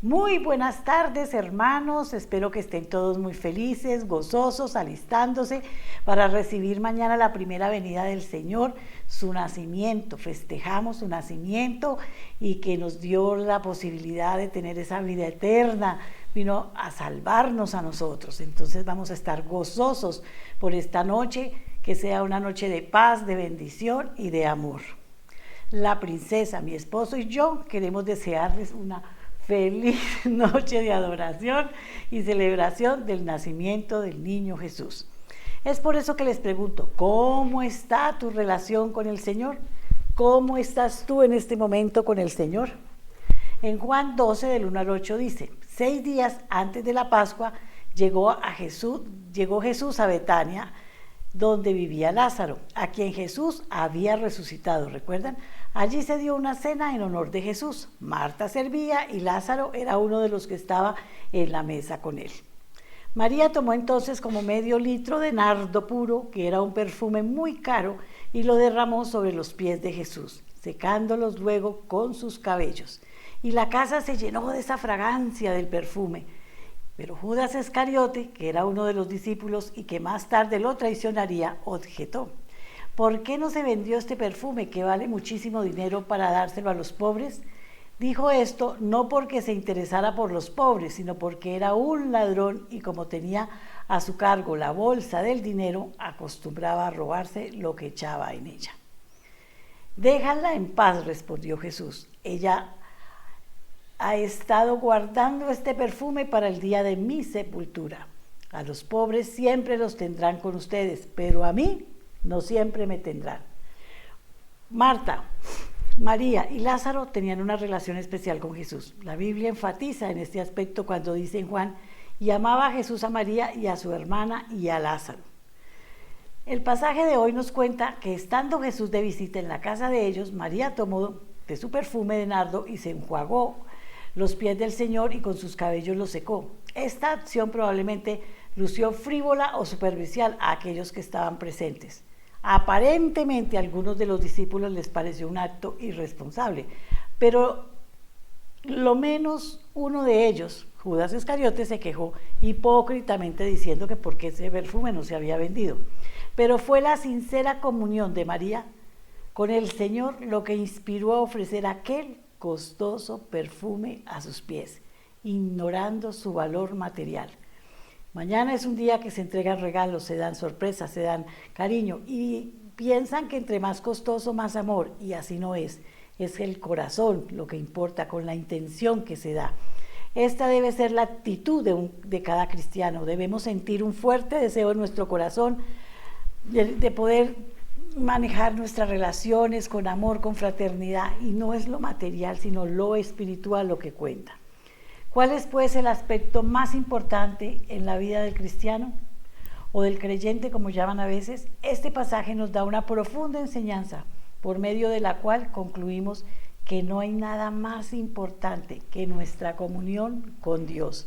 Muy buenas tardes, hermanos. Espero que estén todos muy felices, gozosos, alistándose para recibir mañana la primera venida del Señor, su nacimiento. Festejamos su nacimiento y que nos dio la posibilidad de tener esa vida eterna. Vino a salvarnos a nosotros. Entonces vamos a estar gozosos por esta noche, que sea una noche de paz, de bendición y de amor. La princesa, mi esposo y yo queremos desearles una feliz noche de adoración y celebración del nacimiento del niño Jesús. Es por eso que les pregunto, ¿cómo está tu relación con el Señor? ¿Cómo estás tú en este momento con el Señor? En Juan 12, del 1 al 8 dice, 6 días antes de la Pascua llegó Jesús a Betania, donde vivía Lázaro, a quien Jesús había resucitado, ¿recuerdan? Allí se dio una cena en honor de Jesús. Marta servía y Lázaro era uno de los que estaba en la mesa con él. María tomó entonces como medio litro de nardo puro, que era un perfume muy caro, y lo derramó sobre los pies de Jesús, secándolos luego con sus cabellos. Y la casa se llenó de esa fragancia del perfume. Pero Judas Iscariote, que era uno de los discípulos y que más tarde lo traicionaría, objetó: ¿por qué no se vendió este perfume que vale muchísimo dinero para dárselo a los pobres? Dijo esto no porque se interesara por los pobres, sino porque era un ladrón y como tenía a su cargo la bolsa del dinero, acostumbraba a robarse lo que echaba en ella. Déjala en paz, respondió Jesús. Ella ha estado guardando este perfume para el día de mi sepultura. A los pobres siempre los tendrán con ustedes, pero a mí no siempre me tendrán. Marta, María y Lázaro tenían una relación especial con Jesús. La Biblia enfatiza en este aspecto cuando dice en Juan, y amaba a Jesús a María y a su hermana y a Lázaro. El pasaje de hoy nos cuenta que estando Jesús de visita en la casa de ellos, María tomó de su perfume de nardo y se enjuagó los pies del Señor y con sus cabellos los secó. Esta acción probablemente lució frívola o superficial a aquellos que estaban presentes. Aparentemente a algunos de los discípulos les pareció un acto irresponsable, pero lo menos uno de ellos, Judas Iscariote, se quejó hipócritamente diciendo que por qué ese perfume no se había vendido. Pero fue la sincera comunión de María con el Señor lo que inspiró a ofrecer aquel costoso perfume a sus pies, ignorando su valor material. Mañana es un día que se entregan regalos, se dan sorpresas, se dan cariño y piensan que entre más costoso, más amor, y así no es. Es el corazón lo que importa, con la intención que se da. Esta debe ser la actitud de cada cristiano. Debemos sentir un fuerte deseo en nuestro corazón de poder manejar nuestras relaciones con amor, con fraternidad, y no es lo material, sino lo espiritual lo que cuenta. ¿Cuál es pues el aspecto más importante en la vida del cristiano o del creyente, como llaman a veces? Este pasaje nos da una profunda enseñanza, por medio de la cual concluimos que no hay nada más importante que nuestra comunión con Dios.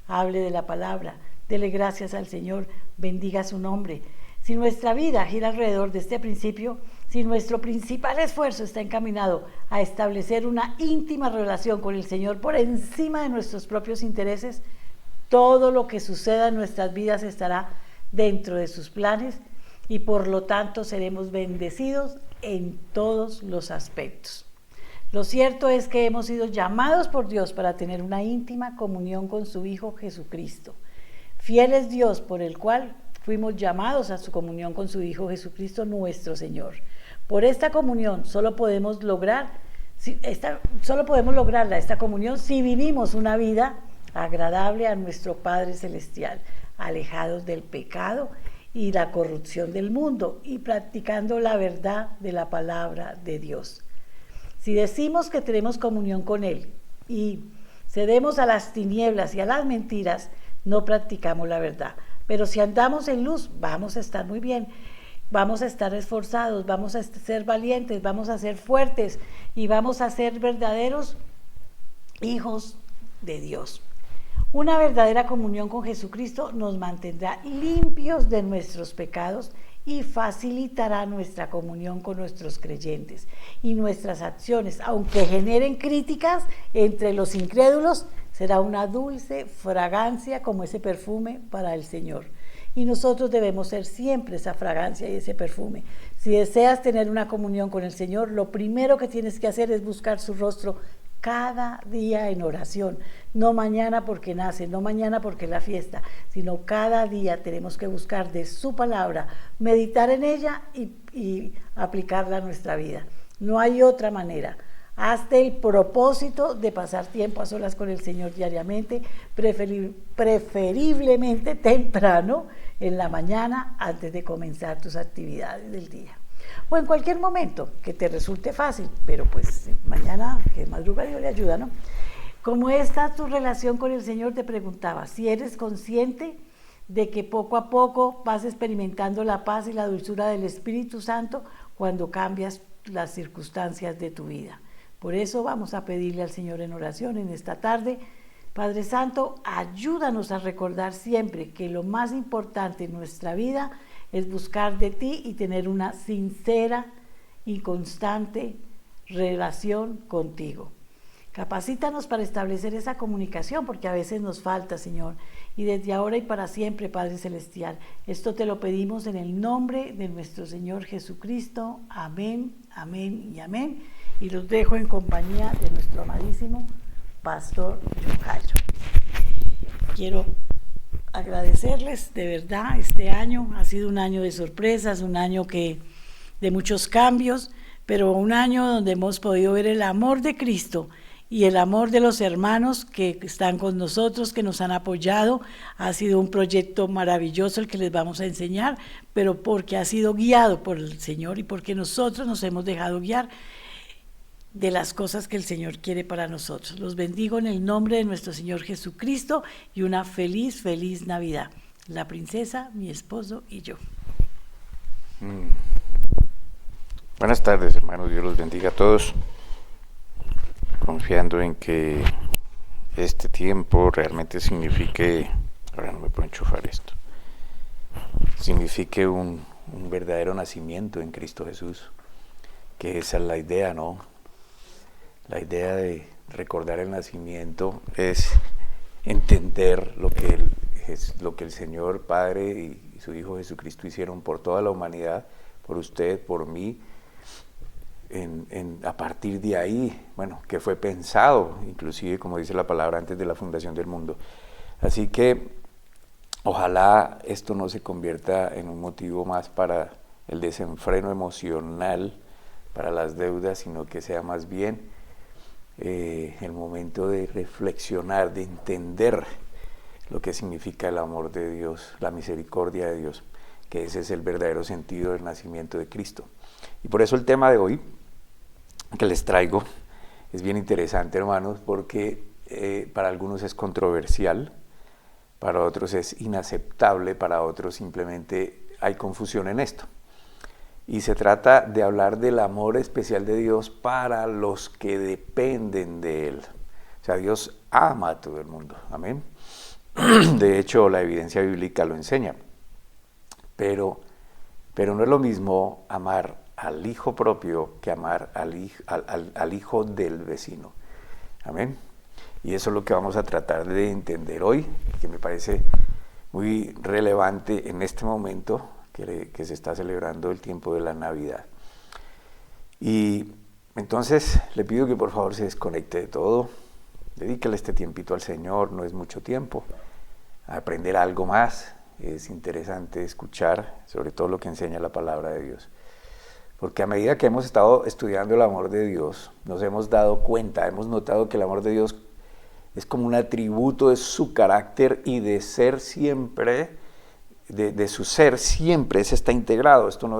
Hable de la palabra, dele gracias al Señor, bendiga su nombre. Si nuestra vida gira alrededor de este principio, si nuestro principal esfuerzo está encaminado a establecer una íntima relación con el Señor por encima de nuestros propios intereses, todo lo que suceda en nuestras vidas estará dentro de sus planes y por lo tanto seremos bendecidos en todos los aspectos. Lo cierto es que hemos sido llamados por Dios para tener una íntima comunión con su Hijo Jesucristo. Fiel es Dios por el cual fuimos llamados a su comunión con su Hijo Jesucristo nuestro Señor. Por esta comunión solo podemos lograr esta comunión si vivimos una vida agradable a nuestro Padre Celestial, alejados del pecado y la corrupción del mundo y practicando la verdad de la palabra de Dios. Si decimos que tenemos comunión con Él y cedemos a las tinieblas y a las mentiras, no practicamos la verdad. Pero si andamos en luz, vamos a estar muy bien, vamos a estar esforzados, vamos a ser valientes, vamos a ser fuertes y vamos a ser verdaderos hijos de Dios. Una verdadera comunión con Jesucristo nos mantendrá limpios de nuestros pecados y facilitará nuestra comunión con nuestros creyentes. Y nuestras acciones, aunque generen críticas entre los incrédulos, será una dulce fragancia como ese perfume para el Señor. Y nosotros debemos ser siempre esa fragancia y ese perfume. Si deseas tener una comunión con el Señor, lo primero que tienes que hacer es buscar su rostro cada día en oración. No mañana porque nace, no mañana porque es la fiesta, sino cada día tenemos que buscar de su palabra, meditar en ella y aplicarla a nuestra vida. No hay otra manera. Hazte el propósito de pasar tiempo a solas con el Señor diariamente, preferiblemente temprano en la mañana antes de comenzar tus actividades del día. O en cualquier momento que te resulte fácil, pero pues mañana, que madruga Dios le ayuda, ¿no? ¿Cómo está tu relación con el Señor? Te preguntaba, si eres consciente de que poco a poco vas experimentando la paz y la dulzura del Espíritu Santo cuando cambias las circunstancias de tu vida. Por eso vamos a pedirle al Señor en oración en esta tarde. Padre Santo, ayúdanos a recordar siempre que lo más importante en nuestra vida es buscar de ti y tener una sincera y constante relación contigo. Capacítanos para establecer esa comunicación, porque a veces nos falta, Señor. Y desde ahora y para siempre, Padre Celestial, esto te lo pedimos en el nombre de nuestro Señor Jesucristo. Amén, amén y amén. Y los dejo en compañía de nuestro amadísimo Pastor Yocayo. Quiero agradecerles, de verdad, este año ha sido un año de sorpresas, un año de muchos cambios, pero un año donde hemos podido ver el amor de Cristo y el amor de los hermanos que están con nosotros, que nos han apoyado. Ha sido un proyecto maravilloso el que les vamos a enseñar, pero porque ha sido guiado por el Señor y porque nosotros nos hemos dejado guiar de las cosas que el Señor quiere para nosotros. Los bendigo en el nombre de nuestro Señor Jesucristo y una feliz, feliz Navidad. La princesa, mi esposo y yo. Buenas tardes, hermanos. Dios los bendiga a todos. Confiando en que este tiempo realmente signifique, ahora no me puedo enchufar esto, signifique un verdadero nacimiento en Cristo Jesús, que esa es la idea, ¿no? La idea de recordar el nacimiento es entender lo que el Señor Padre y su Hijo Jesucristo hicieron por toda la humanidad, por usted, por mí. A partir de ahí, bueno, que fue pensado, inclusive, como dice la palabra, antes de la fundación del mundo. Así que ojalá esto no se convierta en un motivo más para el desenfreno emocional, para las deudas, sino que sea más bien el momento de reflexionar, de entender lo que significa el amor de Dios, la misericordia de Dios, que ese es el verdadero sentido del nacimiento de Cristo. Y por eso el tema de hoy que les traigo es bien interesante, hermanos, porque para algunos es controversial, para otros es inaceptable, para otros simplemente hay confusión en esto. Y se trata de hablar del amor especial de Dios para los que dependen de Él. O sea, Dios ama a todo el mundo, amén. De hecho, la evidencia bíblica lo enseña. Pero no es lo mismo amar al hijo propio que amar al hijo del vecino. Amén. Y eso es lo que vamos a tratar de entender hoy, que me parece muy relevante en este momento que se está celebrando el tiempo de la Navidad. Y entonces le pido que por favor se desconecte de todo, dedíquele este tiempito al Señor, no es mucho tiempo, a aprender algo más. Es interesante escuchar sobre todo lo que enseña la palabra de Dios. Porque a medida que hemos estado estudiando el amor de Dios, nos hemos dado cuenta, hemos notado que el amor de Dios es como un atributo de su carácter y de ser siempre, de su ser siempre, ese está integrado. Esto no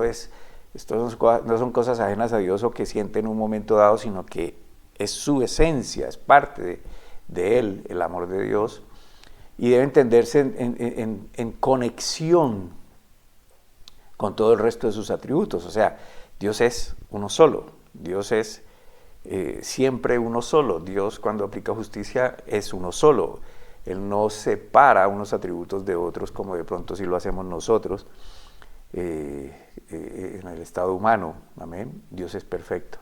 son cosas ajenas a Dios o que siente en un momento dado, sino que es su esencia, es parte de Él, el amor de Dios. Y debe entenderse en conexión con todo el resto de sus atributos. O sea, Dios es uno solo, Dios es siempre uno solo. Dios, cuando aplica justicia, es uno solo. Él no separa unos atributos de otros como de pronto si lo hacemos nosotros en el estado humano. Amén. Dios es perfecto.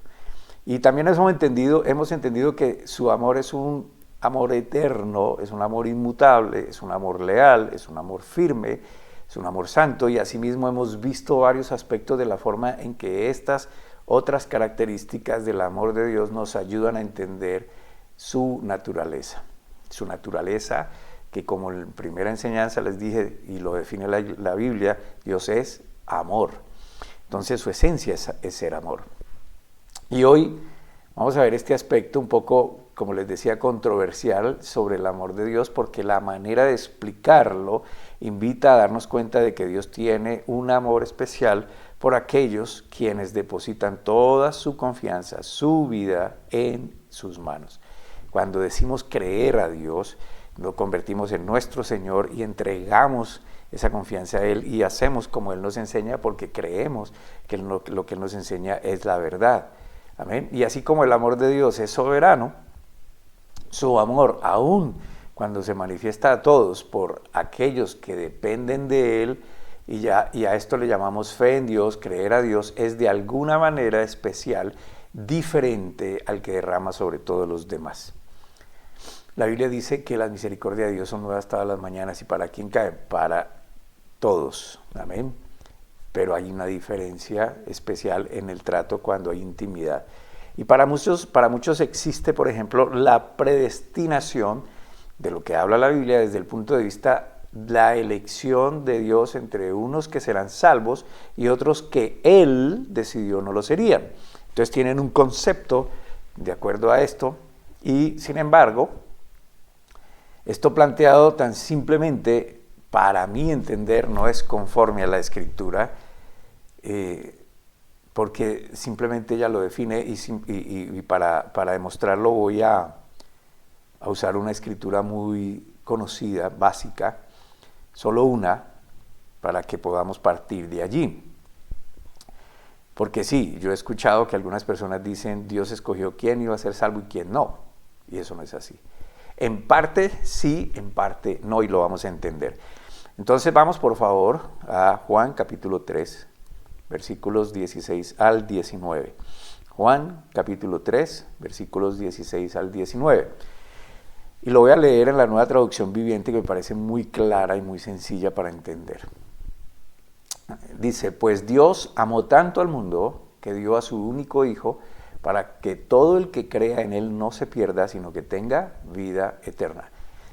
Y también hemos entendido que su amor es un amor eterno, es un amor inmutable, es un amor leal, es un amor firme, es un amor santo, y asimismo hemos visto varios aspectos de la forma en que estas otras características del amor de Dios nos ayudan a entender su naturaleza que, como en primera enseñanza les dije y lo define la Biblia, Dios es amor. Entonces su esencia es ser amor. Y hoy vamos a ver este aspecto un poco, como les decía, controversial sobre el amor de Dios, porque la manera de explicarlo invita a darnos cuenta de que Dios tiene un amor especial por aquellos quienes depositan toda su confianza, su vida en sus manos. Cuando decimos creer a Dios, lo convertimos en nuestro Señor y entregamos esa confianza a Él y hacemos como Él nos enseña, porque creemos que lo que Él nos enseña es la verdad. Amén. Y así como el amor de Dios es soberano, su amor, aún cuando se manifiesta a todos por aquellos que dependen de Él, y a esto le llamamos fe en Dios, creer a Dios, es de alguna manera especial, diferente al que derrama sobre todos los demás. La Biblia dice que las misericordias de Dios son nuevas todas las mañanas. ¿Y para quién cae? Para todos. Amén. Pero hay una diferencia especial en el trato cuando hay intimidad. Y para muchos existe, por ejemplo, la predestinación, de lo que habla la Biblia desde el punto de vista la elección de Dios entre unos que serán salvos y otros que Él decidió no lo serían. Entonces tienen un concepto de acuerdo a esto, y sin embargo, esto planteado tan simplemente, para mí entender, no es conforme a la Escritura, porque simplemente ella lo define, y para demostrarlo voy a usar una escritura muy conocida, básica, solo una, para que podamos partir de allí. Porque sí, yo he escuchado que algunas personas dicen, Dios escogió quién iba a ser salvo y quién no, y eso no es así. En parte sí, en parte no, y lo vamos a entender. Entonces vamos por favor a Juan capítulo 3, versículos 16 al 19. Juan capítulo 3, versículos 16 al 19. Y lo voy a leer en la Nueva Traducción Viviente, que me parece muy clara y muy sencilla para entender. Dice, pues Dios amó tanto al mundo que dio a su único Hijo, para que todo el que crea en Él no se pierda, sino que tenga vida eterna.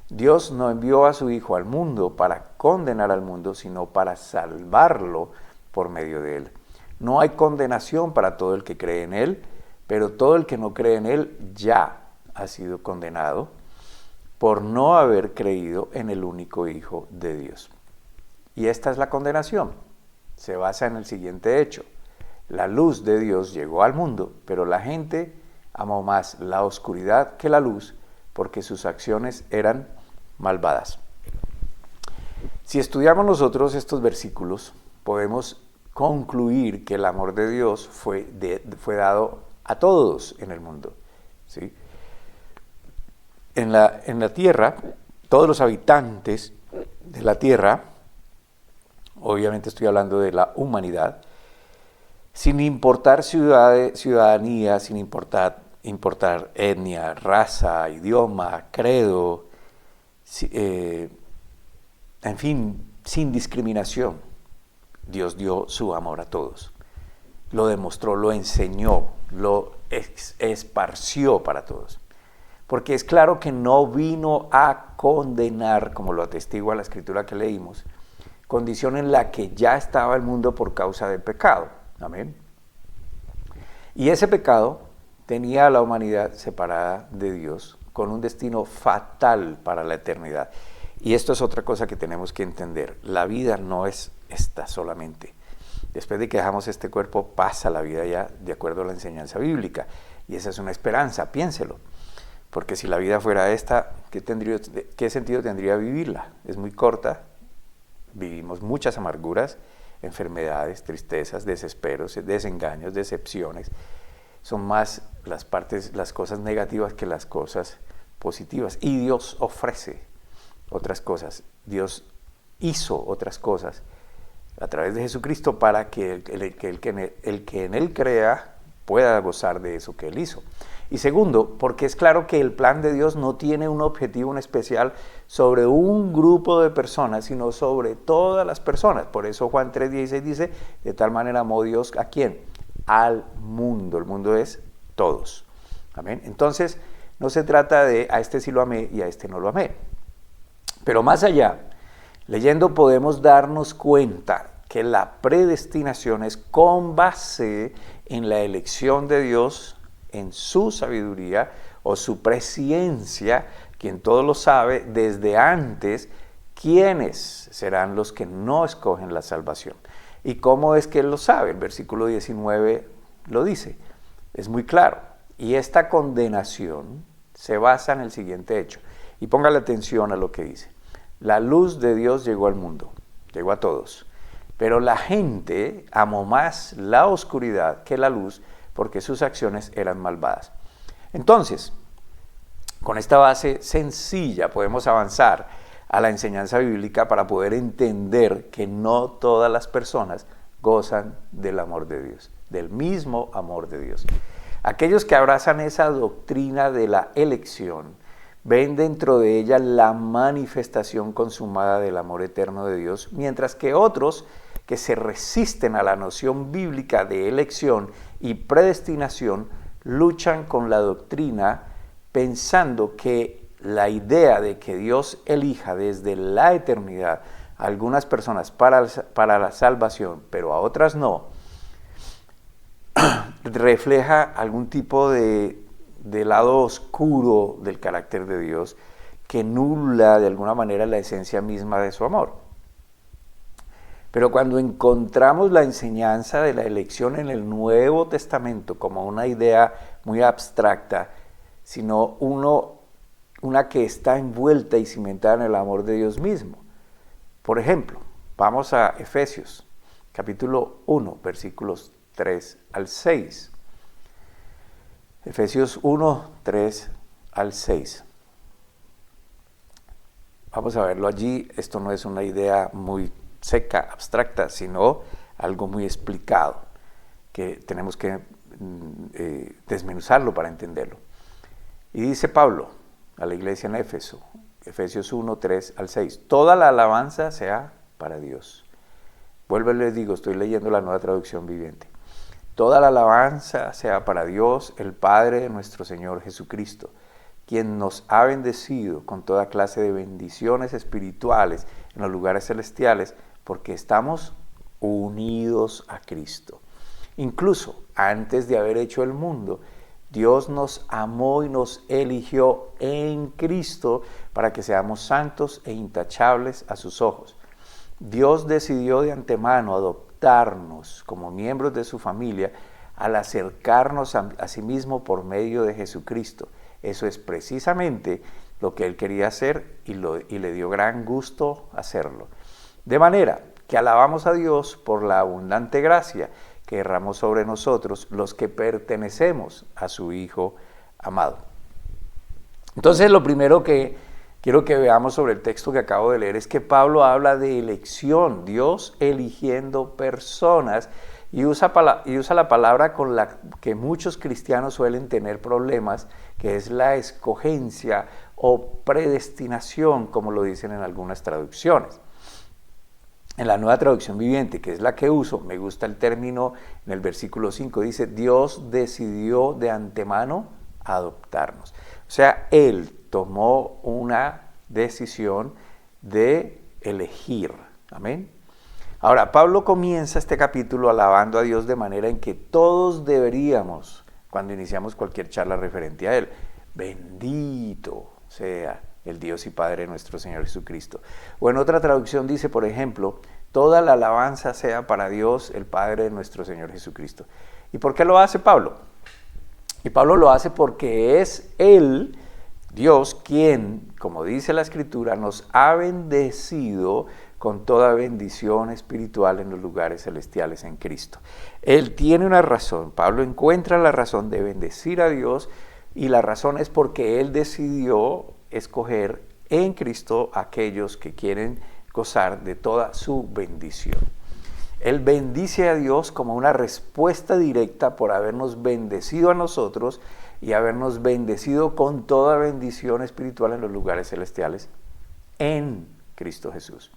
Dios no envió a su Hijo al mundo para condenar al mundo, sino para salvarlo por medio de Él. No hay condenación para todo el que cree en Él, pero todo el que no cree en Él ya ha sido condenado por no haber creído en el único Hijo de Dios. Y esta es la condenación. Se basa en el siguiente hecho. La luz de Dios llegó al mundo, pero la gente amó más la oscuridad que la luz, porque sus acciones eran malvadas. Si estudiamos nosotros estos versículos, podemos concluir que el amor de Dios fue dado a todos en el mundo, ¿sí? En la tierra, todos los habitantes de la tierra, obviamente estoy hablando de la humanidad, sin importar ciudadanía, sin importar etnia, raza, idioma, credo, en fin, sin discriminación, Dios dio su amor a todos. Lo demostró, lo enseñó, lo esparció para todos. Porque es claro que no vino a condenar, como lo atestigua la escritura que leímos, condición en la que ya estaba el mundo por causa del pecado. Amén. Y ese pecado tenía a la humanidad separada de Dios, con un destino fatal para la eternidad. Y esto es otra cosa que tenemos que entender. La vida no es esta solamente. Después de que dejamos este cuerpo, pasa la vida ya de acuerdo a la enseñanza bíblica. Y esa es una esperanza, piénselo. Porque si la vida fuera esta, ¿qué sentido tendría vivirla? Es muy corta, vivimos muchas amarguras, enfermedades, tristezas, desesperos, desengaños, decepciones. Son más las cosas negativas que las cosas positivas. Y Dios ofrece otras cosas. Dios hizo otras cosas a través de Jesucristo para que el que en Él crea pueda gozar de eso que Él hizo. Y segundo, porque es claro que el plan de Dios no tiene un objetivo en especial sobre un grupo de personas, sino sobre todas las personas. Por eso Juan 3:16 dice, de tal manera amó Dios ¿a quién? Al mundo. El mundo es todos. Amén. Entonces, no se trata de a este sí lo amé y a este no lo amé. Pero más allá, leyendo podemos darnos cuenta que la predestinación es con base en la elección de Dios, en su sabiduría o su presciencia, quien todo lo sabe desde antes, quiénes serán los que no escogen la salvación. ¿Y cómo es que Él lo sabe? El versículo 19 lo dice, es muy claro. Y esta condenación se basa en el siguiente hecho. Y póngale atención a lo que dice. La luz de Dios llegó al mundo, llegó a todos. Pero la gente amó más la oscuridad que la luz, porque sus acciones eran malvadas. Entonces, con esta base sencilla podemos avanzar a la enseñanza bíblica para poder entender que no todas las personas gozan del amor de Dios, del mismo amor de Dios. Aquellos que abrazan esa doctrina de la elección ven dentro de ella la manifestación consumada del amor eterno de Dios, mientras que otros que se resisten a la noción bíblica de elección y predestinación luchan con la doctrina pensando que la idea de que Dios elija desde la eternidad a algunas personas para la salvación, pero a otras no, refleja algún tipo de lado oscuro del carácter de Dios que nubla de alguna manera la esencia misma de su amor. Pero cuando encontramos la enseñanza de la elección en el Nuevo Testamento como una idea muy abstracta, sino una que está envuelta y cimentada en el amor de Dios mismo. Por ejemplo, vamos a Efesios, capítulo 1, versículos 3 al 6. Efesios 1, 3 al 6. Vamos a verlo allí. Esto no es una idea muy seca, abstracta, sino algo muy explicado, que tenemos que desmenuzarlo para entenderlo. Y dice Pablo a la iglesia en Éfeso, Efesios 1, 3 al 6, toda la alabanza sea para Dios. Vuelvo y les digo, estoy leyendo la Nueva Traducción Viviente. Toda la alabanza sea para Dios, el Padre de nuestro Señor Jesucristo, quien nos ha bendecido con toda clase de bendiciones espirituales en los lugares celestiales, porque estamos unidos a Cristo. Incluso antes de haber hecho el mundo, Dios nos amó y nos eligió en Cristo para que seamos santos e intachables a sus ojos. Dios decidió de antemano adoptarnos como miembros de su familia al acercarnos a sí mismo por medio de Jesucristo. Eso es precisamente lo que Él quería hacer y le dio gran gusto hacerlo. De manera que alabamos a Dios por la abundante gracia que derramó sobre nosotros los que pertenecemos a su Hijo amado. Entonces, lo primero que quiero que veamos sobre el texto que acabo de leer es que Pablo habla de elección, Dios eligiendo personas, y usa la palabra con la que muchos cristianos suelen tener problemas, que es la escogencia o predestinación, como lo dicen en algunas traducciones. En la Nueva Traducción Viviente, que es la que uso, me gusta el término en el versículo 5, dice, Dios decidió de antemano adoptarnos. O sea, Él tomó una decisión de elegir. Amén. Ahora, Pablo comienza este capítulo alabando a Dios de manera en que todos deberíamos, cuando iniciamos cualquier charla referente a Él, bendito sea el Dios y Padre de nuestro Señor Jesucristo. O en otra traducción dice, por ejemplo, toda la alabanza sea para Dios, el Padre de nuestro Señor Jesucristo. ¿Y por qué lo hace Pablo? Y Pablo lo hace porque es Él, Dios, quien, como dice la Escritura, nos ha bendecido con toda bendición espiritual en los lugares celestiales en Cristo. Él tiene una razón, Pablo encuentra la razón de bendecir a Dios, y la razón es porque Él decidió escoger en Cristo a aquellos que quieren gozar de toda su bendición. Él bendice a Dios como una respuesta directa por habernos bendecido a nosotros y habernos bendecido con toda bendición espiritual en los lugares celestiales en Cristo Jesús.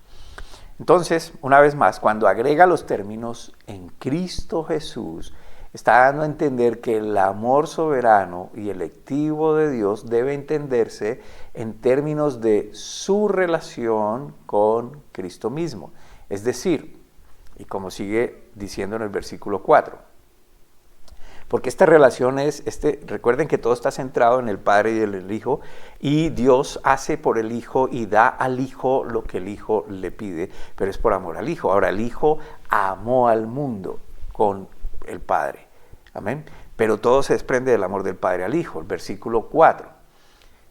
Entonces, una vez más, cuando agrega los términos en Cristo Jesús, está dando a entender que el amor soberano y electivo de Dios debe entenderse en términos de su relación con Cristo mismo. Es decir, y como sigue diciendo en el versículo 4, porque esta relación recuerden que todo está centrado en el Padre y el Hijo, y Dios hace por el Hijo y da al Hijo lo que el Hijo le pide, pero es por amor al Hijo. Ahora, el Hijo amó al mundo con el Padre, amén, pero todo se desprende del amor del Padre al Hijo. El versículo 4,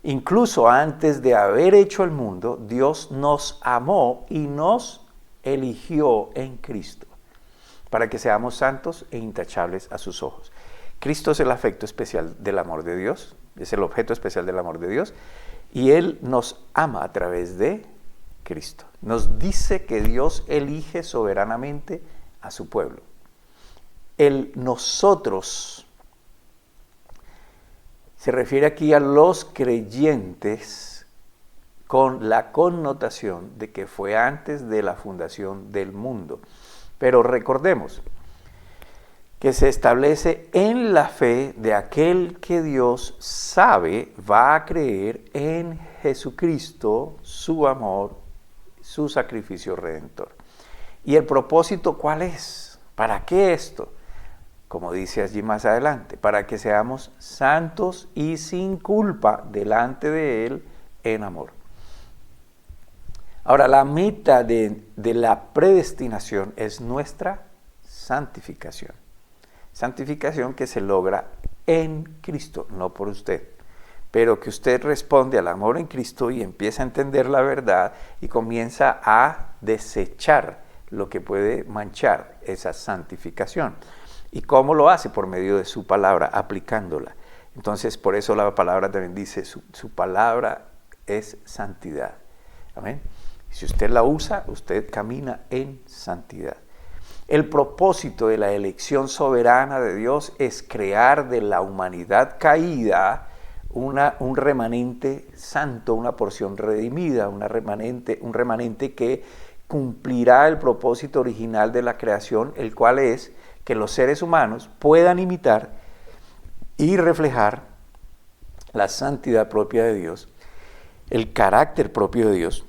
incluso antes de haber hecho el mundo, Dios nos amó y nos eligió en Cristo, para que seamos santos e intachables a sus ojos. Cristo es el afecto especial del amor de Dios, es el objeto especial del amor de Dios, y Él nos ama a través de Cristo. Nos dice que Dios elige soberanamente a su pueblo. El nosotros se refiere aquí a los creyentes con la connotación de que fue antes de la fundación del mundo. Pero recordemos que se establece en la fe de aquel que Dios sabe va a creer en Jesucristo, su amor, su sacrificio redentor. ¿Y el propósito cuál es? ¿Para qué esto? Como dice allí más adelante, para que seamos santos y sin culpa delante de Él en amor. Ahora, la meta de la predestinación es nuestra santificación. Santificación que se logra en Cristo, no por usted. Pero que usted responde al amor en Cristo y empieza a entender la verdad y comienza a desechar lo que puede manchar esa santificación. ¿Y cómo lo hace? Por medio de su palabra, aplicándola. Entonces, por eso la palabra también dice, su palabra es santidad. Amén. Si usted la usa, usted camina en santidad. El propósito de la elección soberana de Dios es crear de la humanidad caída un remanente santo, una porción redimida, un remanente que cumplirá el propósito original de la creación, el cual es que los seres humanos puedan imitar y reflejar la santidad propia de Dios, el carácter propio de Dios,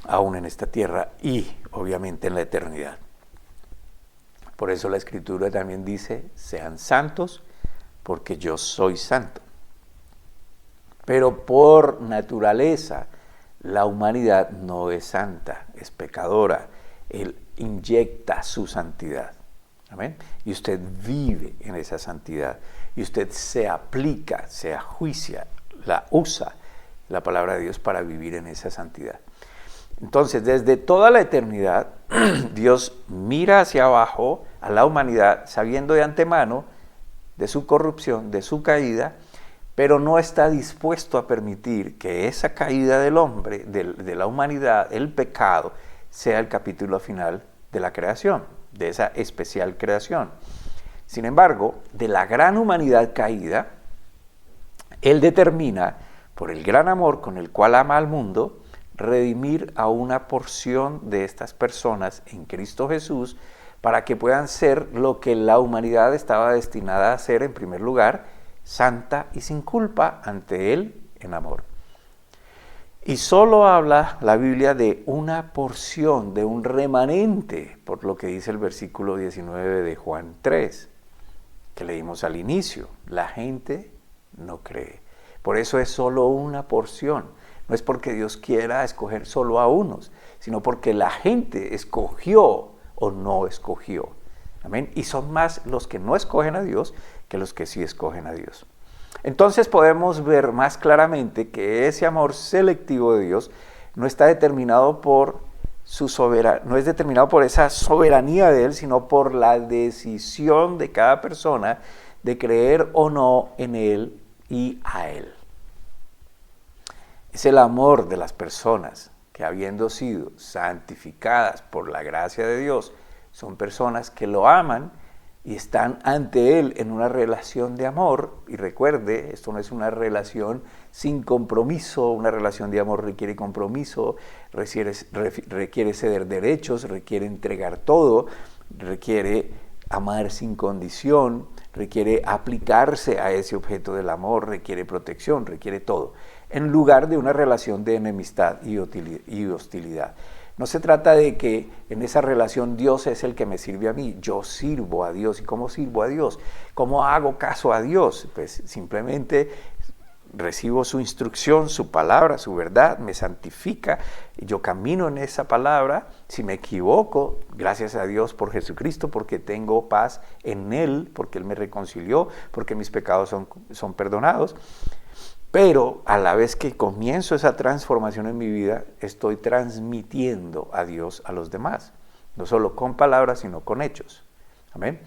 aún en esta tierra y obviamente en la eternidad. Por eso la Escritura también dice, sean santos porque yo soy santo. Pero por naturaleza, la humanidad no es santa, es pecadora. Él inyecta su santidad. ¿Amén? Y usted vive en esa santidad. Y usted se aplica, se ajuicia, usa la palabra de Dios para vivir en esa santidad. Entonces, desde toda la eternidad, Dios mira hacia abajo a la humanidad, sabiendo de antemano de su corrupción, de su caída, pero no está dispuesto a permitir que esa caída del hombre, de la humanidad, el pecado, sea el capítulo final de la creación, de esa especial creación. Sin embargo, de la gran humanidad caída, Él determina, por el gran amor con el cual ama al mundo, redimir a una porción de estas personas en Cristo Jesús para que puedan ser lo que la humanidad estaba destinada a ser en primer lugar, santa y sin culpa ante Él en amor. Y solo habla la Biblia de una porción, de un remanente, por lo que dice el versículo 19 de Juan 3, que leímos al inicio. La gente no cree. Por eso es solo una porción. No es porque Dios quiera escoger solo a unos, sino porque la gente escogió o no escogió. Amén. Y son más los que no escogen a Dios que los que sí escogen a Dios. Entonces podemos ver más claramente que ese amor selectivo de Dios no está determinado por no es determinado por esa soberanía de Él, sino por la decisión de cada persona de creer o no en Él y a Él. Es el amor de las personas que, habiendo sido santificadas por la gracia de Dios Son personas que lo aman y están ante Él en una relación de amor. Y recuerde, esto no es una relación sin compromiso. Una relación de amor requiere compromiso, requiere ceder derechos, requiere entregar todo, requiere amar sin condición, requiere aplicarse a ese objeto del amor, requiere protección, requiere todo, en lugar de una relación de enemistad y hostilidad. No se trata de que en esa relación Dios es el que me sirve a mí, yo sirvo a Dios. ¿Y cómo sirvo a Dios? ¿Cómo hago caso a Dios? Pues simplemente recibo su instrucción, su palabra, su verdad, me santifica, yo camino en esa palabra. Si me equivoco, gracias a Dios por Jesucristo, porque tengo paz en Él, porque Él me reconcilió, porque mis pecados son perdonados. Pero a la vez que comienzo esa transformación en mi vida, estoy transmitiendo a Dios a los demás, no solo con palabras, sino con hechos. Amén.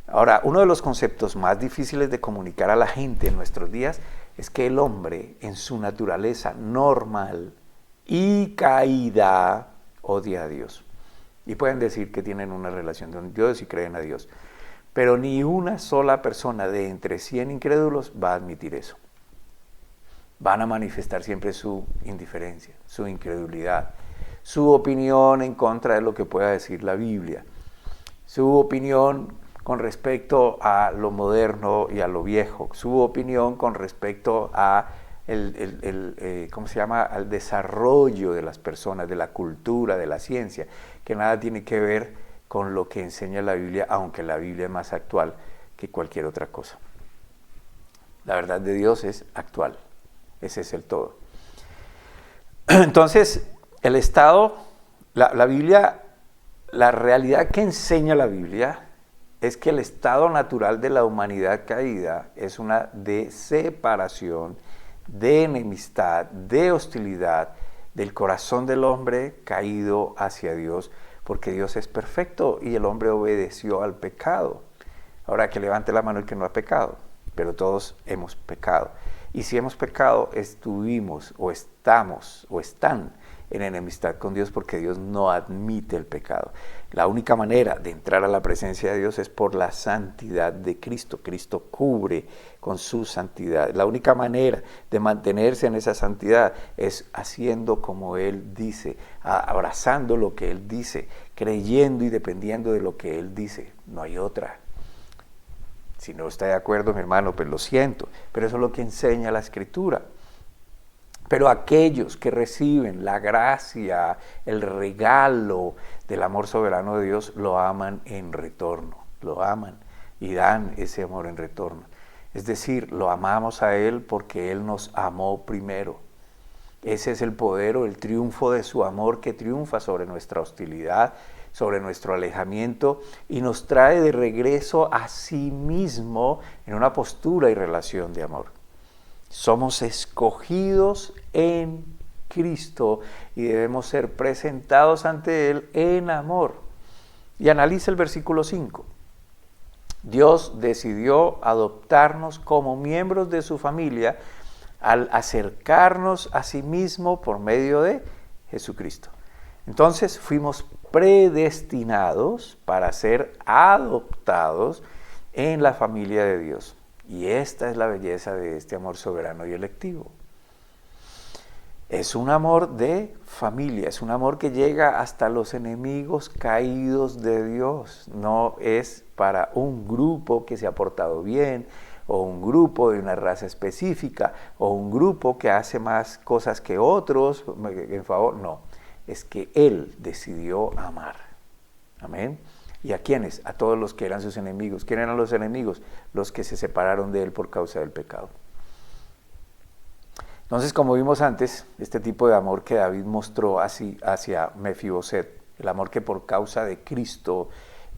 Ahora, uno de los conceptos más difíciles de comunicar a la gente en nuestros días es que el hombre, en su naturaleza normal y caída, odia a Dios. Y pueden decir que tienen una relación con Dios y creen a Dios, pero ni una sola persona de entre 100 incrédulos va a admitir eso. Van a manifestar siempre su indiferencia, su incredulidad, su opinión en contra de lo que pueda decir la Biblia, su opinión con respecto a lo moderno y a lo viejo, su opinión con respecto a al desarrollo de las personas, de la cultura, de la ciencia, que nada tiene que ver con lo que enseña la Biblia, aunque la Biblia es más actual que cualquier otra cosa. La verdad de Dios es actual, ese es el todo. Entonces, el estado, la Biblia, la realidad que enseña la Biblia es que el estado natural de la humanidad caída es una de separación, de enemistad, de hostilidad del corazón del hombre caído hacia Dios, porque Dios es perfecto y el hombre obedeció al pecado. Ahora, que levante la mano el que no ha pecado, pero todos hemos pecado. Y si hemos pecado, estuvimos o estamos o están en enemistad con Dios, porque Dios no admite el pecado. La única manera de entrar a la presencia de Dios es por la santidad de Cristo. Cristo cubre con su santidad. La única manera de mantenerse en esa santidad es haciendo como Él dice, abrazando lo que Él dice, creyendo y dependiendo de lo que Él dice. No hay otra. Si no está de acuerdo, mi hermano, pues lo siento, pero eso es lo que enseña la Escritura. Pero aquellos que reciben la gracia, el regalo del amor soberano de Dios, lo aman en retorno, lo aman y dan ese amor en retorno. Es decir, lo amamos a Él porque Él nos amó primero. Ese es el poder o el triunfo de su amor, que triunfa sobre nuestra hostilidad, sobre nuestro alejamiento, y nos trae de regreso a sí mismo en una postura y relación de amor. Somos escogidos en Cristo y debemos ser presentados ante Él en amor. Y analiza el versículo 5. Dios decidió adoptarnos como miembros de su familia al acercarnos a sí mismo por medio de Jesucristo. Entonces fuimos predestinados para ser adoptados en la familia de Dios. Y esta es la belleza de este amor soberano y electivo. Es un amor de familia, es un amor que llega hasta los enemigos caídos de Dios. No es para un grupo que se ha portado bien, o un grupo de una raza específica, o un grupo que hace más cosas que otros, en favor, no. Es que Él decidió amar. Amén. ¿Y a quiénes? A todos los que eran sus enemigos. ¿Quién eran los enemigos? Los que se separaron de Él por causa del pecado. Entonces, como vimos antes, este tipo de amor que David mostró así hacia Mefiboset, el amor que por causa de Cristo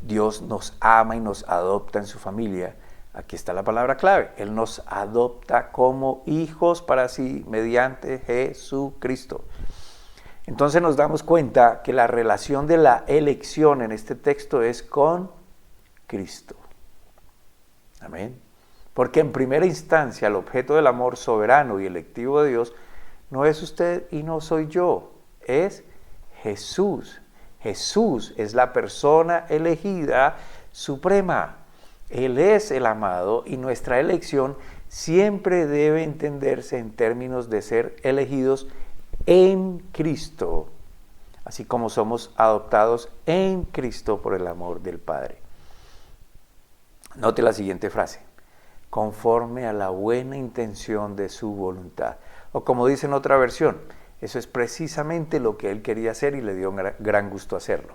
Dios nos ama y nos adopta en su familia. Aquí está la palabra clave. Él nos adopta como hijos para sí mediante Jesucristo. Entonces nos damos cuenta que la relación de la elección en este texto es con Cristo. Amén. Porque en primera instancia el objeto del amor soberano y electivo de Dios no es usted y no soy yo, es Jesús. Jesús es la persona elegida suprema. Él es el amado y nuestra elección siempre debe entenderse en términos de ser elegidos en Cristo, así como somos adoptados en Cristo por el amor del Padre. Note la siguiente frase: conforme a la buena intención de su voluntad. O como dice en otra versión, eso es precisamente lo que él quería hacer y le dio gran gusto hacerlo.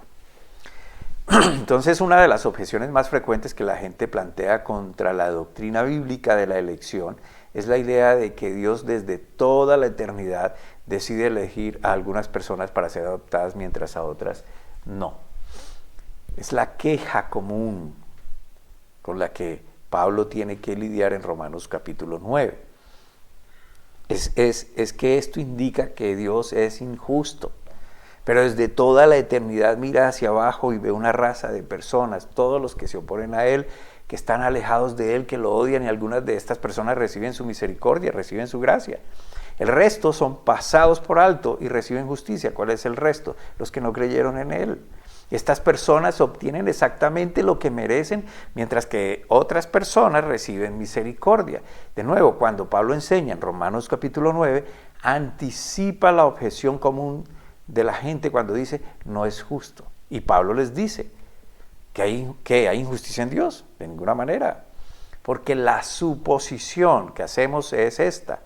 Entonces, una de las objeciones más frecuentes que la gente plantea contra la doctrina bíblica de la elección es la idea de que Dios desde toda la eternidad decide elegir a algunas personas para ser adoptadas mientras a otras no. Es la queja común con la que Pablo tiene que lidiar en Romanos capítulo 9. Es que esto indica que Dios es injusto, pero desde toda la eternidad mira hacia abajo y ve una raza de personas, todos los que se oponen a Él, que están alejados de Él, que lo odian, y algunas de estas personas reciben su misericordia, reciben su gracia. El resto son pasados por alto y reciben justicia. ¿Cuál es el resto? Los que no creyeron en Él. Estas personas obtienen exactamente lo que merecen, mientras que otras personas reciben misericordia. De nuevo, cuando Pablo enseña en Romanos capítulo 9, anticipa la objeción común de la gente cuando dice, no es justo. Y Pablo les dice, ¿que hay injusticia en Dios? De ninguna manera. Porque la suposición que hacemos es esta,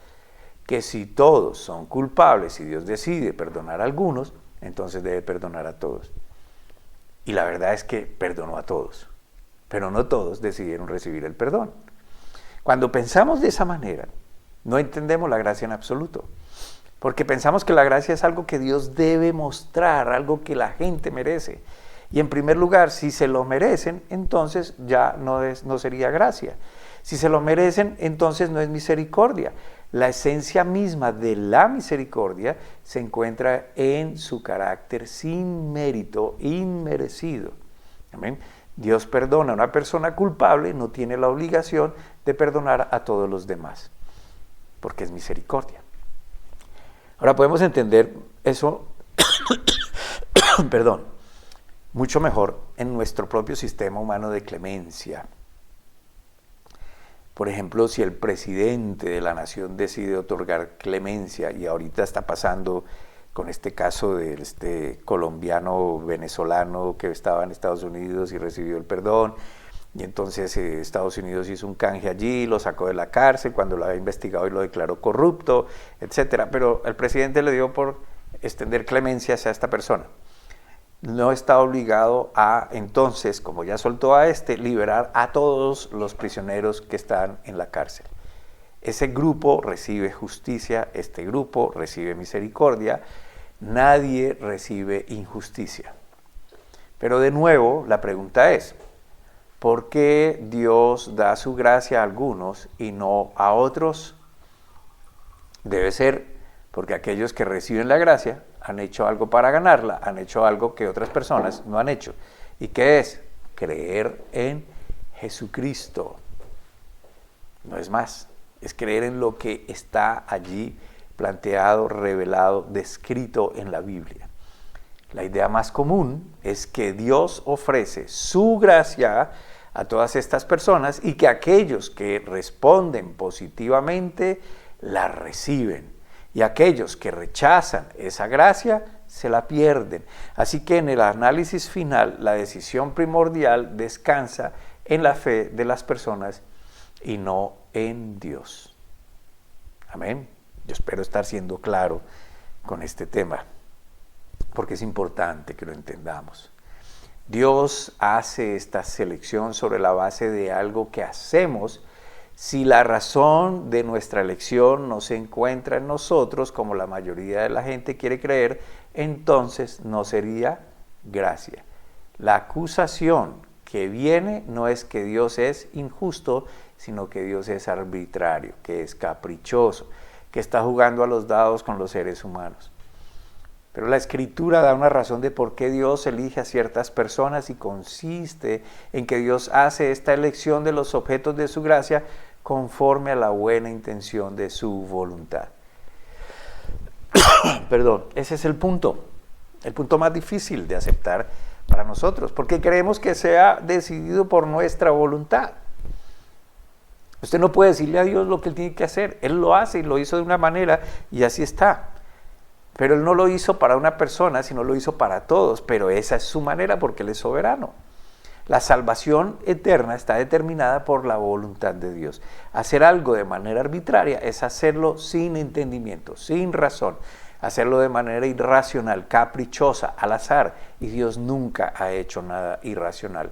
que si todos son culpables y Dios decide perdonar a algunos, entonces debe perdonar a todos. Y la verdad es que perdonó a todos, pero no todos decidieron recibir el perdón. Cuando pensamos de esa manera, no entendemos la gracia en absoluto, porque pensamos que la gracia es algo que Dios debe mostrar, algo que la gente merece. Y en primer lugar, si se lo merecen, entonces ya no sería gracia. Si se lo merecen, entonces no es misericordia. La esencia misma de la misericordia se encuentra en su carácter sin mérito, inmerecido. ¿Amén? Dios perdona a una persona culpable, no tiene la obligación de perdonar a todos los demás, porque es misericordia. Ahora podemos entender eso, perdón, mucho mejor en nuestro propio sistema humano de clemencia. Por ejemplo, si el presidente de la nación decide otorgar clemencia, y ahorita está pasando con este caso de este colombiano venezolano que estaba en Estados Unidos y recibió el perdón, y entonces Estados Unidos hizo un canje allí, lo sacó de la cárcel cuando lo había investigado y lo declaró corrupto, etcétera. Pero el presidente le dio por extender clemencia hacia esta persona. No está obligado a, entonces, como ya soltó a liberar a todos los prisioneros que están en la cárcel. Ese grupo recibe justicia, este grupo recibe misericordia, nadie recibe injusticia. Pero de nuevo, la pregunta es, ¿por qué Dios da su gracia a algunos y no a otros? Debe ser porque aquellos que reciben la gracia han hecho algo para ganarla, han hecho algo que otras personas no han hecho. ¿Y qué es? Creer en Jesucristo. No es más, es creer en lo que está allí planteado, revelado, descrito en la Biblia. La idea más común es que Dios ofrece su gracia a todas estas personas y que aquellos que responden positivamente la reciben. Y aquellos que rechazan esa gracia se la pierden. Así que en el análisis final, la decisión primordial descansa en la fe de las personas y no en Dios. Amén. Yo espero estar siendo claro con este tema, porque es importante que lo entendamos. Dios hace esta selección sobre la base de algo que hacemos. Si la razón de nuestra elección no se encuentra en nosotros, como la mayoría de la gente quiere creer, entonces no sería gracia. La acusación que viene no es que Dios es injusto, sino que Dios es arbitrario, que es caprichoso, que está jugando a los dados con los seres humanos. Pero la Escritura da una razón de por qué Dios elige a ciertas personas y consiste en que Dios hace esta elección de los objetos de su gracia conforme a la buena intención de su voluntad. Perdón, ese es el punto. el punto más difícil de aceptar para nosotros, porque creemos que sea decidido por nuestra voluntad. Usted no puede decirle a Dios lo que Él tiene que hacer. Él lo hace y lo hizo de una manera y así está. Pero Él no lo hizo para una persona, sino lo hizo para todos. Pero esa es su manera porque Él es soberano. La salvación eterna está determinada por la voluntad de Dios. Hacer algo de manera arbitraria es hacerlo sin entendimiento, sin razón. Hacerlo de manera irracional, caprichosa, al azar. Y Dios nunca ha hecho nada irracional.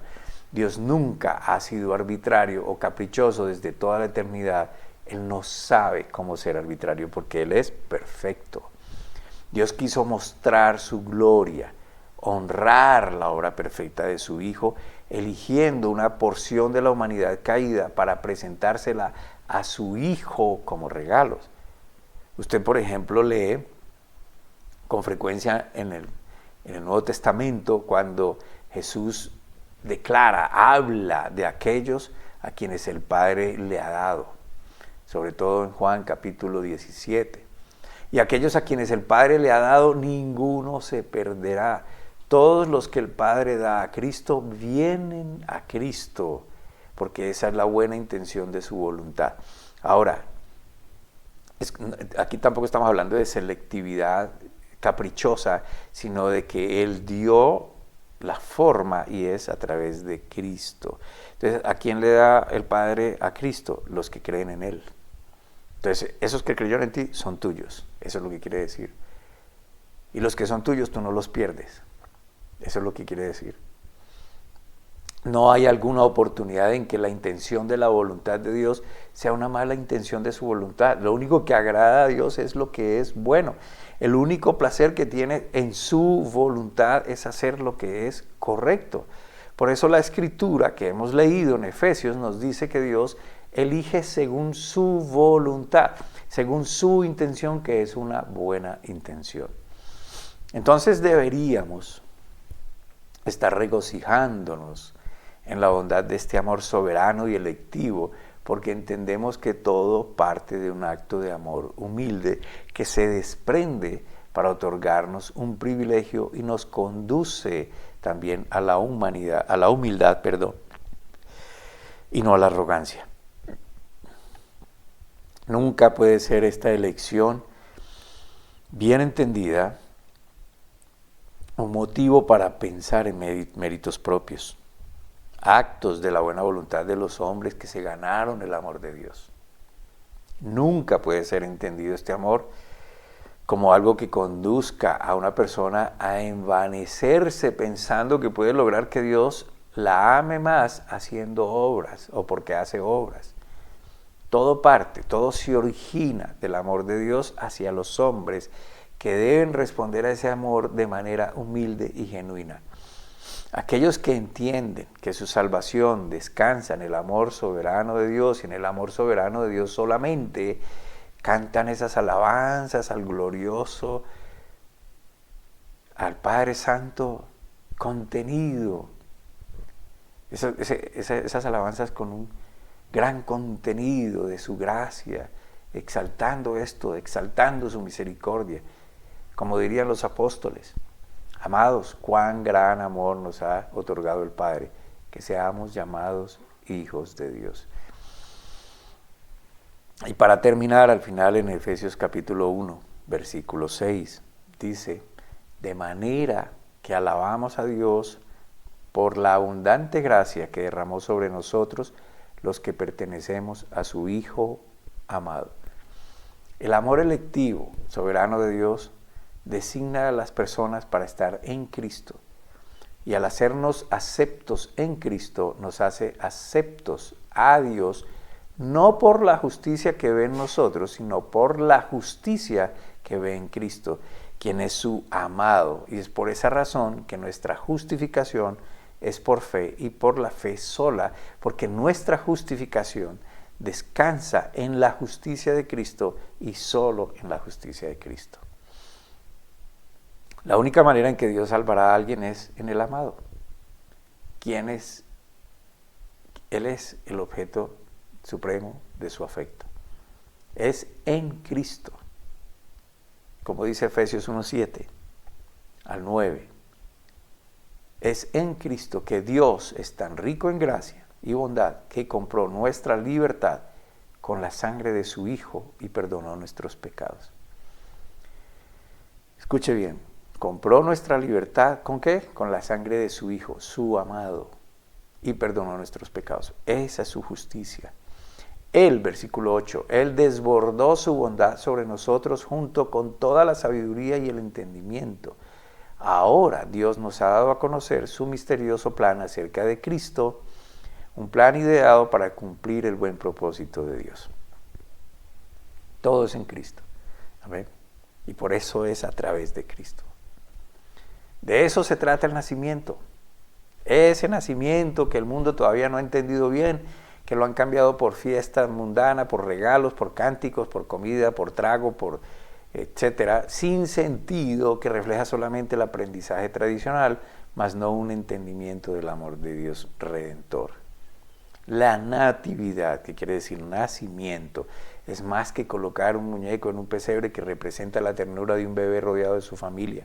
Dios nunca ha sido arbitrario o caprichoso desde toda la eternidad. Él no sabe cómo ser arbitrario porque Él es perfecto. Dios quiso mostrar su gloria, honrar la obra perfecta de su Hijo, eligiendo una porción de la humanidad caída para presentársela a su Hijo como regalos. Usted, por ejemplo, lee con frecuencia en el Nuevo Testamento cuando Jesús declara, habla de aquellos a quienes el Padre le ha dado, sobre todo en Juan capítulo 17. Y aquellos a quienes el Padre le ha dado, ninguno se perderá. Todos los que el Padre da a Cristo vienen a Cristo, porque esa es la buena intención de su voluntad. Ahora, aquí tampoco estamos hablando de selectividad caprichosa, sino de que Él dio la forma y es a través de Cristo. Entonces, ¿a quién le da el Padre a Cristo? Los que creen en Él. Entonces, esos que creyeron en ti son tuyos. Eso es lo que quiere decir. Y los que son tuyos, tú no los pierdes. Eso es lo que quiere decir. No hay alguna oportunidad en que la intención de la voluntad de Dios sea una mala intención de su voluntad. Lo único que agrada a Dios es lo que es bueno. El único placer que tiene en su voluntad es hacer lo que es correcto. Por eso la escritura que hemos leído en Efesios nos dice que Dios elige según su voluntad, según su intención, que es una buena intención. Entonces deberíamos estar regocijándonos en la bondad de este amor soberano y electivo, porque entendemos que todo parte de un acto de amor humilde que se desprende para otorgarnos un privilegio y nos conduce también a la humanidad, a la humildad, y no a la arrogancia. Nunca puede ser esta elección bien entendida un motivo para pensar en méritos propios, actos de la buena voluntad de los hombres que se ganaron el amor de Dios. Nunca puede ser entendido este amor como algo que conduzca a una persona a envanecerse pensando que puede lograr que Dios la ame más haciendo obras o porque hace obras. Todo se origina del amor de Dios hacia los hombres que deben responder a ese amor de manera humilde y genuina. Aquellos que entienden que su salvación descansa en el amor soberano de Dios y en el amor soberano de Dios solamente, cantan esas alabanzas al glorioso, al Padre Santo contenido. Esas alabanzas con un gran contenido de su gracia, exaltando esto, exaltando su misericordia. Como dirían los apóstoles, amados, cuán gran amor nos ha otorgado el Padre, que seamos llamados hijos de Dios. Y para terminar, al final en Efesios capítulo 1, versículo 6, dice, de manera que alabamos a Dios por la abundante gracia que derramó sobre nosotros los que pertenecemos a su Hijo amado. El amor electivo, soberano de Dios, designa a las personas para estar en Cristo. Y al hacernos aceptos en Cristo, nos hace aceptos a Dios, no por la justicia que ve en nosotros, sino por la justicia que ve en Cristo, quien es su amado. Y es por esa razón que nuestra justificación es por fe y por la fe sola, porque nuestra justificación descansa en la justicia de Cristo y solo en la justicia de Cristo. La única manera en que Dios salvará a alguien es en el amado. ¿Quién es? Él es el objeto supremo de su afecto. Es en Cristo. Como dice Efesios 1:7. al 9. Es en Cristo que Dios es tan rico en gracia y bondad que compró nuestra libertad con la sangre de su Hijo y perdonó nuestros pecados. Escuche bien, compró nuestra libertad, ¿con qué? Con la sangre de su Hijo, su amado, y perdonó nuestros pecados. Esa es su justicia. Él, versículo 8, Él desbordó su bondad sobre nosotros junto con toda la sabiduría y el entendimiento. Ahora Dios nos ha dado a conocer su misterioso plan acerca de Cristo, un plan ideado para cumplir el buen propósito de Dios. Todo es en Cristo. Amén. Y por eso es a través de Cristo. De eso se trata el nacimiento. Ese nacimiento que el mundo todavía no ha entendido bien, que lo han cambiado por fiesta mundana, por regalos, por cánticos, por comida, por trago, por etcétera, sin sentido, que refleja solamente el aprendizaje tradicional, mas no un entendimiento del amor de Dios redentor. La natividad, que quiere decir nacimiento, es más que colocar un muñeco en un pesebre que representa la ternura de un bebé rodeado de su familia.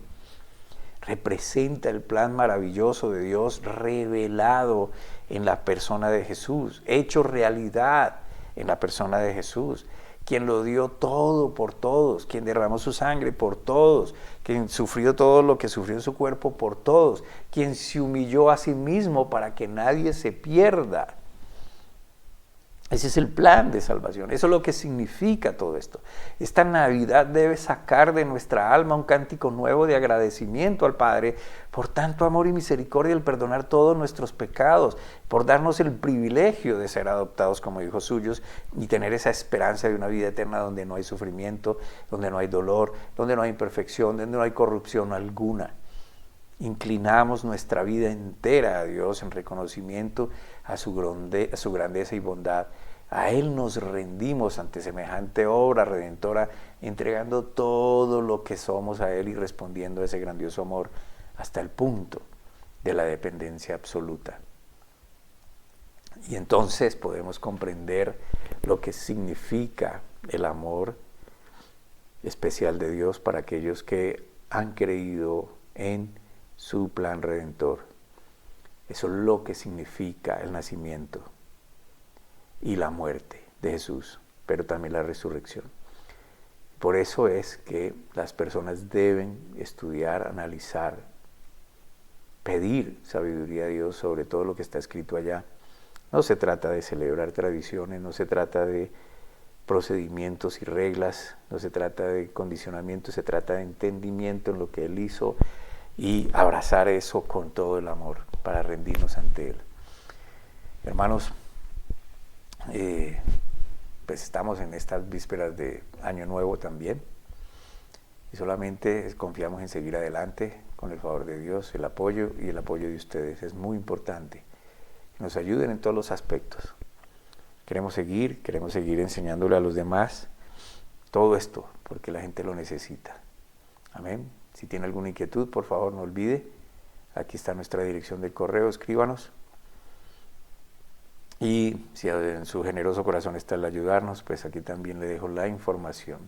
Representa el plan maravilloso de Dios revelado en la persona de Jesús, hecho realidad en la persona de Jesús, quien lo dio todo por todos, quien derramó su sangre por todos, quien sufrió todo lo que sufrió en su cuerpo por todos, quien se humilló a sí mismo para que nadie se pierda. Ese es el plan de salvación, eso es lo que significa todo esto. Esta Navidad debe sacar de nuestra alma un cántico nuevo de agradecimiento al Padre por tanto amor y misericordia al perdonar todos nuestros pecados, por darnos el privilegio de ser adoptados como hijos suyos y tener esa esperanza de una vida eterna donde no hay sufrimiento, donde no hay dolor, donde no hay imperfección, donde no hay corrupción alguna. Inclinamos nuestra vida entera a Dios en reconocimiento a su grandeza y bondad. A Él nos rendimos ante semejante obra redentora, entregando todo lo que somos a Él y respondiendo a ese grandioso amor hasta el punto de la dependencia absoluta. Y entonces podemos comprender lo que significa el amor especial de Dios para aquellos que han creído en su plan redentor. Eso es lo que significa el nacimiento y la muerte de Jesús, pero también la resurrección. Por eso es que las personas deben estudiar, analizar, pedir sabiduría a Dios sobre todo lo que está escrito allá. No se trata de celebrar tradiciones, no se trata de procedimientos y reglas, no se trata de condicionamiento, se trata de entendimiento en lo que Él hizo y abrazar eso con todo el amor para rendirnos ante Él. Hermanos, pues estamos en estas vísperas de Año Nuevo también y solamente confiamos en seguir adelante con el favor de Dios, el apoyo y el apoyo de ustedes. Es muy importante que nos ayuden en todos los aspectos. Queremos seguir enseñándole a los demás todo esto porque la gente lo necesita. Amén. Si tiene alguna inquietud, por favor, no olvide. Aquí está nuestra dirección de correo, escríbanos. Y si en su generoso corazón está el ayudarnos, pues aquí también le dejo la información.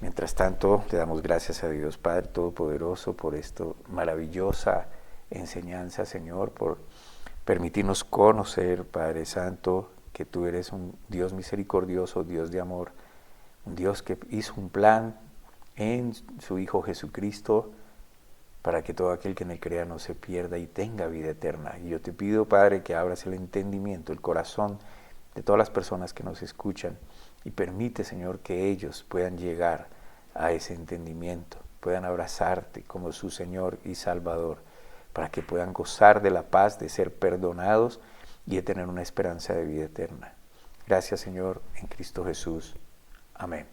Mientras tanto, le damos gracias a Dios Padre Todopoderoso por esta maravillosa enseñanza, Señor, por permitirnos conocer, Padre Santo, que tú eres un Dios misericordioso, Dios de amor, un Dios que hizo un plan en su Hijo Jesucristo para que todo aquel que en Él crea no se pierda y tenga vida eterna. Y yo te pido, Padre, que abras el entendimiento, el corazón de todas las personas que nos escuchan y permite, Señor, que ellos puedan llegar a ese entendimiento, puedan abrazarte como su Señor y Salvador, para que puedan gozar de la paz, de ser perdonados y de tener una esperanza de vida eterna. Gracias, Señor, en Cristo Jesús. Amén.